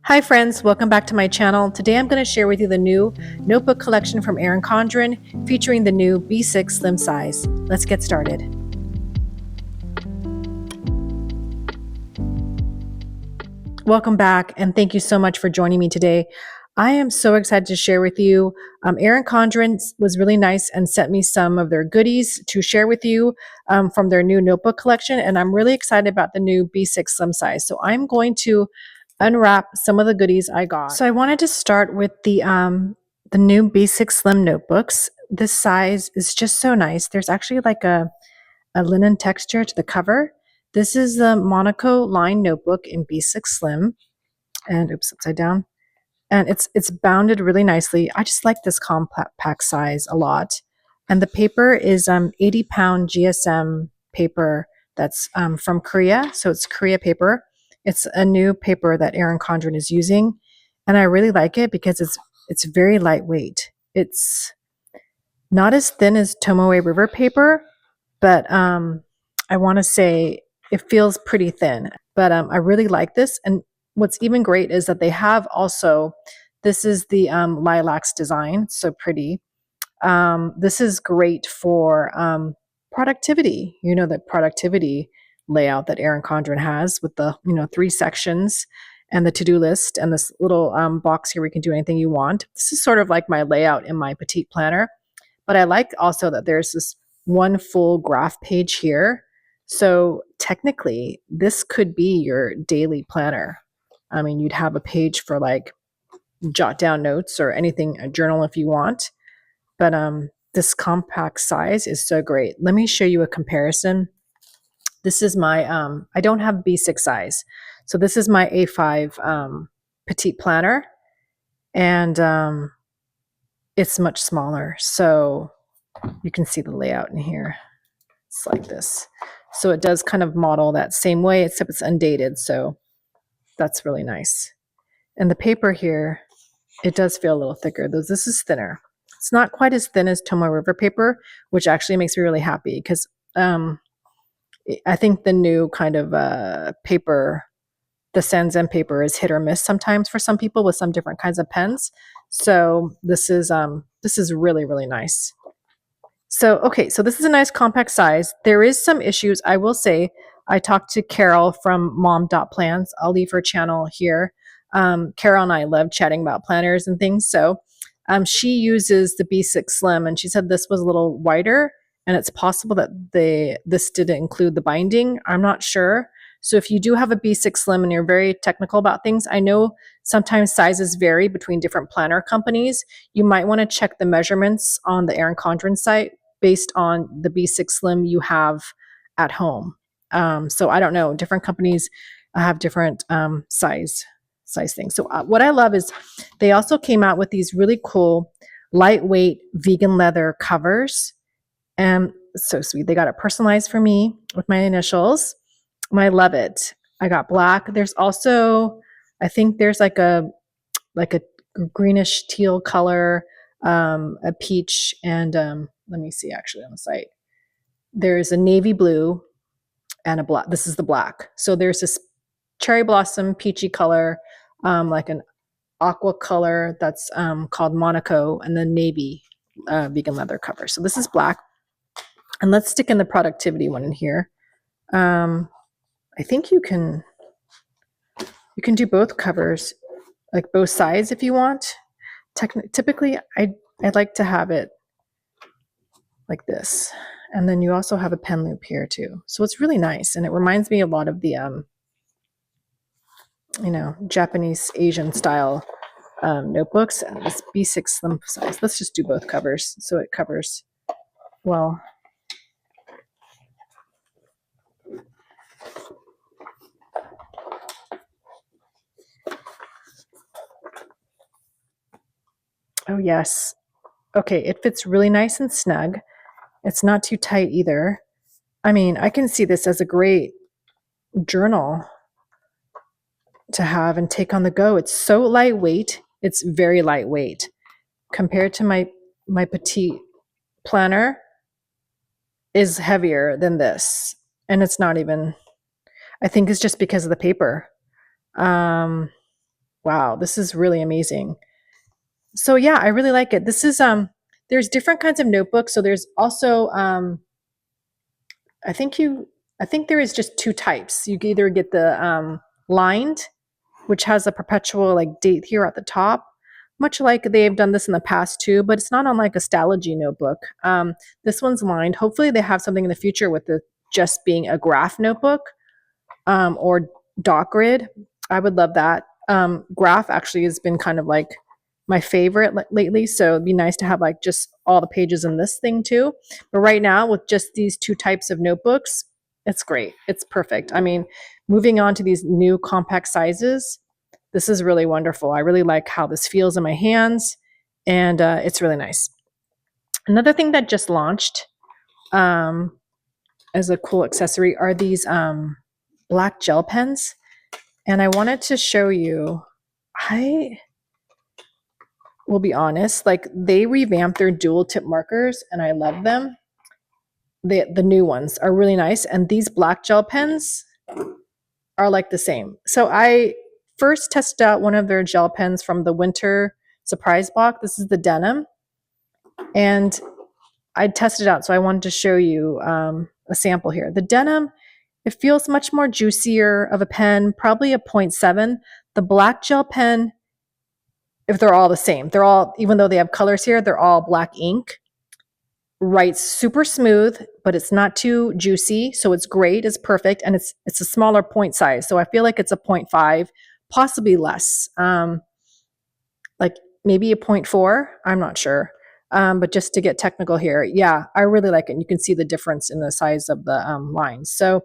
Hi friends, welcome back to my channel. Today I'm going to share with you the new notebook collection from Erin Condren featuring the new B6 slim size. Let's get started. Welcome back and thank you so much for joining me today. I am so excited to share with you. Erin Condren was really nice and sent me some of their goodies to share with you from their new notebook collection, and I'm really excited about the new B6 slim size. So I'm going to unwrap some of the goodies I got. So I wanted to start with the new B6 slim notebooks. This size is just so nice. There's actually like a linen texture to the cover. This is the Monaco line notebook in B6 slim, and oops, upside down. And it's bounded really nicely. I just like this compact size a lot. And the paper is 80-pound GSM paper that's from Korea. So it's Korea paper. It's a new paper that Erin Condren is using. And I really like it because it's very lightweight. It's not as thin as Tomoe River paper, but I want to say it feels pretty thin. But I really like this. And what's even great is that they have also, this is the lilacs design, so pretty. This is great for productivity. You know, the productivity layout that Erin Condren has with the 3 sections and the to-do list and this little box here where you can do anything you want. This is sort of like my layout in my petite planner. But I like also that there's this one full graph page here. So technically, this could be your daily planner. I mean, you'd have a page for like jot down notes or anything, a journal if you want. But this compact size is so great. Let me show you a comparison. This is my, I don't have B6 size. So this is my A5 petite planner. And it's much smaller. So you can see the layout in here. It's like this. So it does kind of model that same way, except it's undated. So that's really nice. And the paper here, it does feel a little thicker, though this is thinner. It's not quite as thin as Tomoe River paper, which actually makes me really happy because I think the new kind of paper, the Sanzen paper, is hit or miss sometimes for some people with some different kinds of pens. So this is really, really nice. So, okay, so this is a nice compact size. There is some issues, I will say. I talked to Carol from mom.plans. I'll leave her channel here. Carol and I love chatting about planners and things. So she uses the B6 Slim, and she said this was a little wider, and it's possible that this didn't include the binding. I'm not sure. So if you do have a B6 Slim and you're very technical about things, I know sometimes sizes vary between different planner companies. You might want to check the measurements on the Erin Condren site based on the B6 Slim you have at home. So I don't know, different companies have different size things. So what I love is they also came out with these really cool lightweight vegan leather covers. And so sweet. They got it personalized for me with my initials. And I love it. I got black. There's also, I think there's like a greenish teal color, a peach, and let me see actually on the site. There's a navy blue and a black. This is the black. So there's this cherry blossom peachy color, like an aqua color that's called Monaco, and the navy vegan leather cover. So this is black. And let's stick in the productivity one in here. I think you can do both covers, like both sides if you want. Typically, I'd like to have it like this. And then you also have a pen loop here too. So it's really nice. And it reminds me a lot of the, Japanese Asian style notebooks. And this B6 slim size. Let's just do both covers so it covers well. Oh, yes. Okay, it fits really nice and snug. It's not too tight either. I mean, I can see this as a great journal to have and take on the go. It's so lightweight. It's very lightweight compared to my petite planner is heavier than this. And it's not even, I think it's just because of the paper. Wow, this is really amazing. So yeah, I really like it. This is there's different kinds of notebooks. So there's also I think you I think there is just two types. You can either get the lined, which has a perpetual like date here at the top, much like they've done this in the past too, but it's not on like a Stalogy notebook. This one's lined. Hopefully they have something in the future with the just being a graph notebook or dot grid. I would love that. Graph actually has been kind of like my favorite lately, so it'd be nice to have like just all the pages in this thing too. But right now, with just these two types of notebooks, it's great. It's perfect. I mean, moving on to these new compact sizes, this is really wonderful. I really like how this feels in my hands, and it's really nice. Another thing that just launched um, as a cool accessory are these black gel pens. And I wanted to show you, I will be honest, like they revamped their dual tip markers and I love them. The new ones are really nice. And these black gel pens are like the same. So I first tested out one of their gel pens from the winter surprise box. This is the denim. And I tested it out. So I wanted to show you a sample here. The denim, it feels much more juicier of a pen, probably a 0.7. The black gel pen, if they're all the same, they're all, even though they have colors here, they're all black ink. Writes super smooth, but it's not too juicy. So it's great, it's perfect. And it's a smaller point size. So I feel like it's a 0.5, possibly less. Like maybe a 0.4, I'm not sure. But just to get technical here, yeah, I really like it. And you can see the difference in the size of the lines. So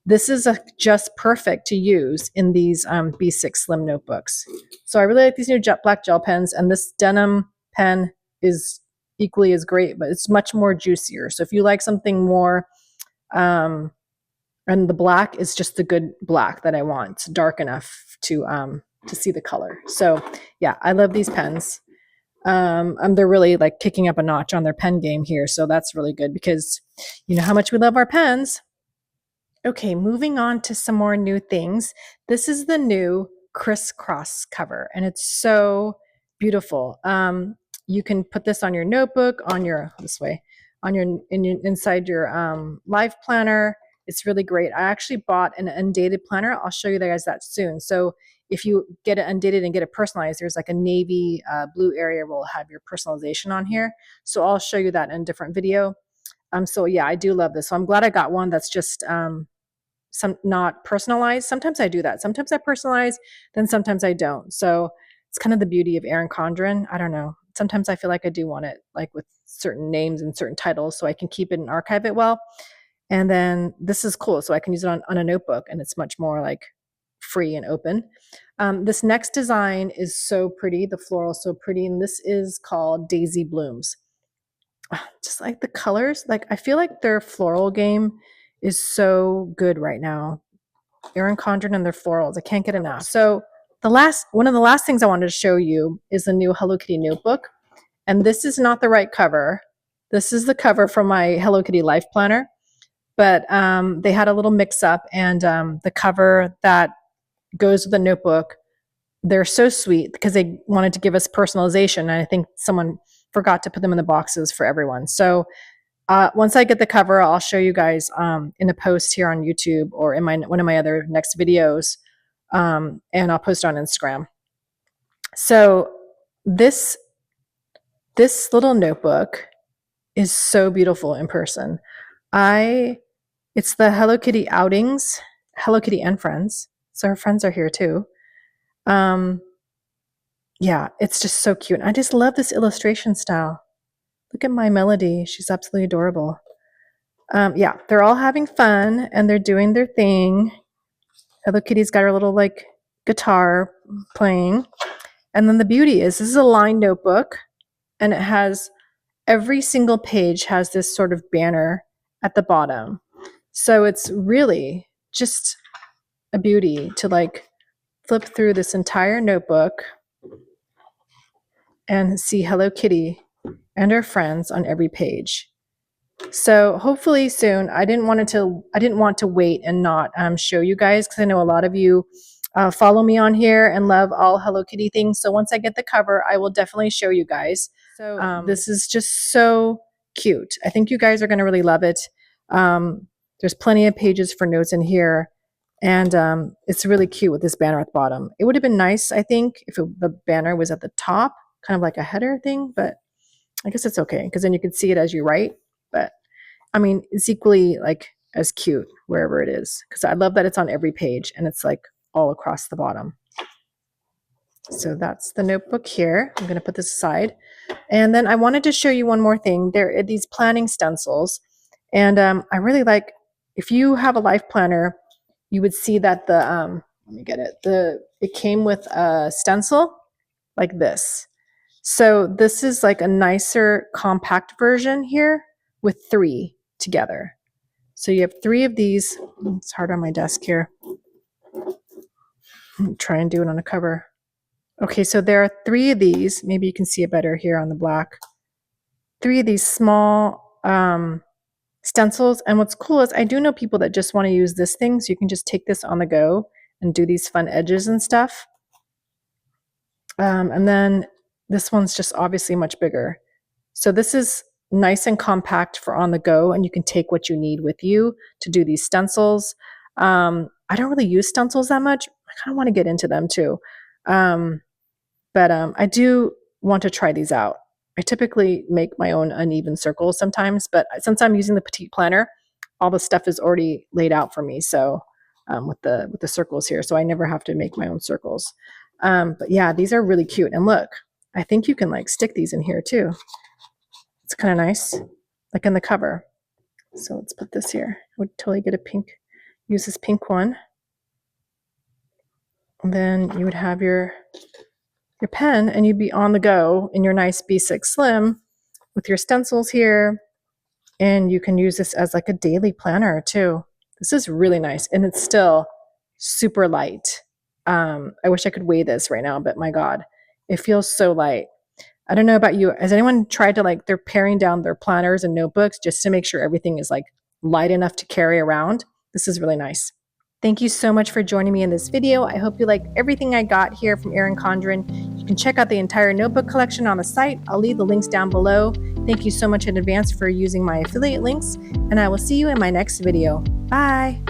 this is just perfect to use in these B6 Slim notebooks. So I really like these new black gel pens, and this denim pen is equally as great, but it's much more juicier. So if you like something more, and the black is just the good black that I want. It's dark enough to see the color. So yeah, I love these pens. They're really like kicking up a notch on their pen game here. So that's really good because you know how much we love our pens. Okay, moving on to some more new things. This is the new crisscross cover, and it's so beautiful. You can put this on your notebook, on your this way, on your inside your life planner. It's really great. I actually bought an undated planner. I'll show you guys that soon. So if you get it undated and get it personalized, there's like a navy blue area will have your personalization on here. So I'll show you that in a different video. So yeah, I do love this. So I'm glad I got one that's just some not personalized. Sometimes I do that. Sometimes I personalize, then sometimes I don't. So it's kind of the beauty of Erin Condren. I don't know. Sometimes I feel like I do want it like with certain names and certain titles so I can keep it and archive it well. And then this is cool. So I can use it on a notebook and it's much more like free and open. This next design is so pretty. The floral is so pretty. And this is called Daisy Blooms. Just like the colors, like I feel like their floral game is so good right now. Erin Condren and their florals, I can't get enough. So one of the last things I wanted to show you is the new Hello Kitty notebook. And this is not the right cover. This is the cover from my Hello Kitty Life Planner. But they had a little mix up, and the cover that goes with the notebook, they're so sweet because they wanted to give us personalization. And I think someone forgot to put them in the boxes for everyone. So once I get the cover, I'll show you guys in a post here on YouTube or in one of my other next videos, and I'll post it on Instagram. So this little notebook is so beautiful in person. It's the Hello Kitty outings, Hello Kitty and friends. So her friends are here too. Yeah, it's just so cute. I just love this illustration style. Look at my Melody. She's absolutely adorable. Yeah, they're all having fun and they're doing their thing. Hello Kitty's got her little like guitar playing. And then the beauty is this is a lined notebook and it has every single page has this sort of banner at the bottom. So it's really just a beauty to like flip through this entire notebook and see Hello Kitty and her friends on every page. So hopefully soon. I didn't want to wait and not show you guys because I know a lot of you follow me on here and love all Hello Kitty things. So once I get the cover, I will definitely show you guys. So this is just so cute. I think you guys are going to really love it. There's plenty of pages for notes in here. And it's really cute with this banner at the bottom. It would have been nice, I think, if the banner was at the top, kind of like a header thing. But I guess it's okay, because then you can see it as you write. But I mean, it's equally like as cute wherever it is, because I love that it's on every page and it's like all across the bottom. So that's the notebook here. I'm going to put this aside. And then I wanted to show you one more thing. There are these planning stencils. And I really like, if you have a life planner, you would see that the, let me get it, it came with a stencil like this. So this is like a nicer compact version here with 3 together. So you have 3 of these. It's hard on my desk here. Try and do it on a cover. Okay, so there are 3 of these. Maybe you can see it better here on the black. 3 of these small stencils. And what's cool is I do know people that just want to use this thing. So you can just take this on the go and do these fun edges and stuff. And then this one's just obviously much bigger. So this is nice and compact for on the go, and you can take what you need with you to do these stencils. I don't really use stencils that much. I kind of want to get into them too. But I do want to try these out. I typically make my own uneven circles sometimes, but since I'm using the Petite Planner, all the stuff is already laid out for me. So with the circles here, so I never have to make my own circles. But yeah, these are really cute. And look, I think you can like stick these in here too. It's kind of nice, like in the cover. So let's put this here. I would totally get a pink, use this pink one. And then you would have your pen, and you'd be on the go in your nice B6 Slim with your stencils here. And you can use this as like a daily planner too. This is really nice, and it's still super light. I wish I could weigh this right now, but my God, it feels so light. I don't know about you. Has anyone tried to like, they're paring down their planners and notebooks just to make sure everything is like light enough to carry around? This is really nice. Thank you so much for joining me in this video. I hope you liked everything I got here from Erin Condren. You can check out the entire notebook collection on the site. I'll leave the links down below. Thank you so much in advance for using my affiliate links, and I will see you in my next video. Bye.